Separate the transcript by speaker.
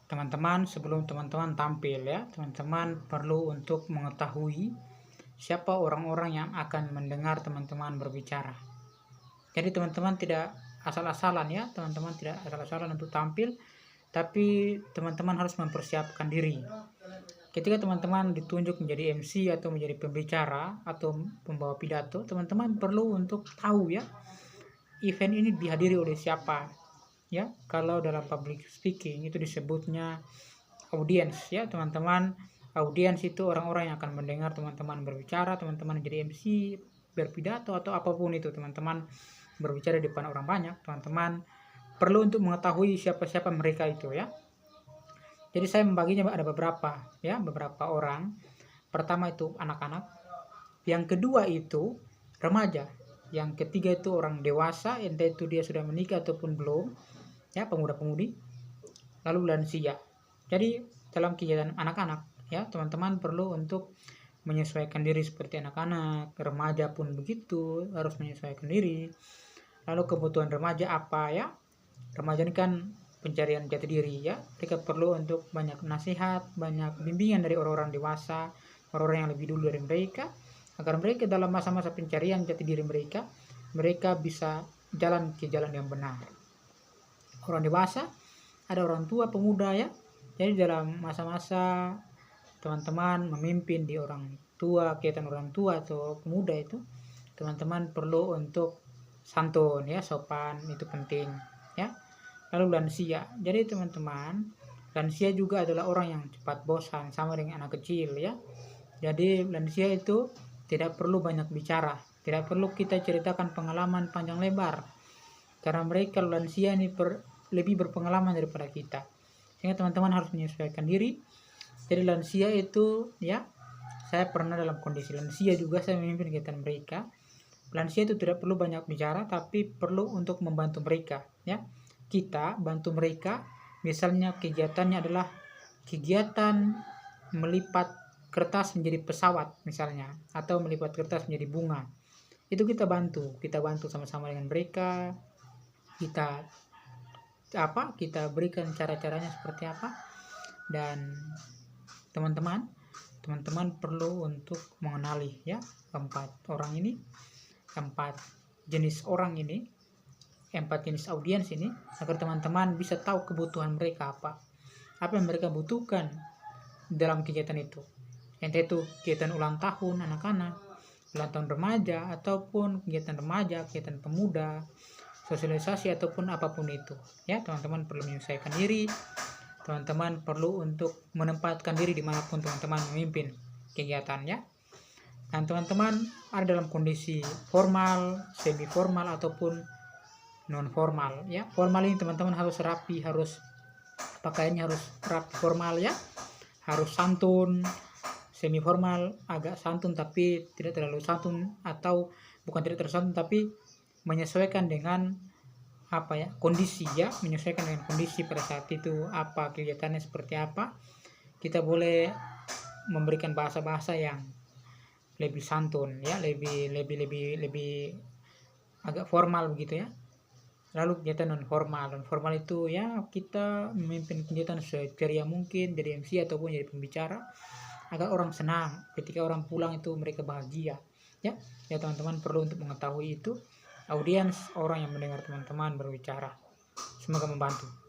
Speaker 1: teman-teman, sebelum teman-teman tampil ya, teman-teman perlu untuk mengetahui siapa orang-orang yang akan mendengar teman-teman berbicara. Jadi teman-teman tidak asal-asalan ya, teman-teman tidak asal-asalan untuk tampil, tapi teman-teman harus mempersiapkan diri. Ketika teman-teman ditunjuk menjadi MC atau menjadi pembicara atau pembawa pidato, teman-teman perlu untuk tahu ya, event ini dihadiri oleh siapa. Ya, kalau dalam public speaking itu disebutnya audiens ya, teman-teman. Audiens itu orang-orang yang akan mendengar teman-teman berbicara, teman-teman jadi MC, berpidato atau apapun itu, teman-teman berbicara di depan orang banyak, teman-teman perlu untuk mengetahui siapa-siapa mereka itu ya. Jadi saya membaginya ada beberapa ya, beberapa orang. Pertama itu anak-anak, yang kedua itu remaja, yang ketiga itu orang dewasa, entah itu dia sudah menikah ataupun belum ya, pemuda-pemudi, lalu lansia. Jadi dalam kegiatan anak-anak ya, teman-teman perlu untuk menyesuaikan diri seperti anak-anak, remaja pun begitu, harus menyesuaikan diri. Lalu kebutuhan remaja apa ya? Remaja ini kan pencarian jati diri ya, mereka perlu untuk banyak nasihat, banyak bimbingan dari orang-orang dewasa, orang-orang yang lebih dulu dari mereka, agar mereka dalam masa-masa pencarian jati diri mereka bisa jalan ke jalan yang benar. Orang dewasa, ada orang tua, pemuda ya. Jadi dalam masa-masa teman-teman memimpin di orang tua, kegiatan orang tua atau pemuda itu, teman-teman perlu untuk santun ya, sopan, itu penting ya. Lalu lansia, jadi teman-teman, lansia juga adalah orang yang cepat bosan, sama dengan anak kecil ya. Jadi lansia itu tidak perlu banyak bicara, tidak perlu kita ceritakan pengalaman panjang lebar, karena mereka lansia ini lebih berpengalaman daripada kita, sehingga teman-teman harus menyesuaikan diri. Jadi lansia itu ya, saya pernah dalam kondisi lansia juga, saya memimpin kegiatan mereka. Lansia itu tidak perlu banyak bicara, tapi perlu untuk membantu mereka ya. Kita bantu mereka, misalnya kegiatannya adalah kegiatan melipat kertas menjadi pesawat misalnya, atau melipat kertas menjadi bunga. Itu kita bantu sama-sama dengan mereka. Kita berikan cara-caranya seperti apa, dan teman-teman perlu untuk mengenali ya empat jenis orang ini, empat jenis audiens ini, agar teman-teman bisa tahu kebutuhan mereka apa yang mereka butuhkan dalam kegiatan itu, entah itu kegiatan ulang tahun anak-anak, ulang tahun remaja, ataupun kegiatan remaja, kegiatan pemuda, sosialisasi ataupun apapun itu ya. Teman-teman perlu menyesuaikan diri, teman-teman perlu untuk menempatkan diri dimanapun teman-teman memimpin kegiatannya. Dan teman-teman ada dalam kondisi formal, semi formal ataupun non formal ya. Formal ini teman-teman harus rapi, harus pakaiannya harus rapi formal ya, harus santun. Semi formal agak santun tapi tidak terlalu santun, atau bukan tidak terlalu santun tapi menyesuaikan dengan kondisi ya, menyesuaikan dengan kondisi pada saat itu, kegiatannya seperti apa. Kita boleh memberikan bahasa-bahasa yang lebih santun ya, lebih agak formal begitu ya. Lalu kegiatan non formal itu ya, kita memimpin kegiatan seceria mungkin, jadi MC ataupun jadi pembicara, agar orang senang, ketika orang pulang itu mereka bahagia ya. Teman-teman perlu untuk mengetahui itu audiens, orang yang mendengar teman-teman berbicara. Semoga membantu.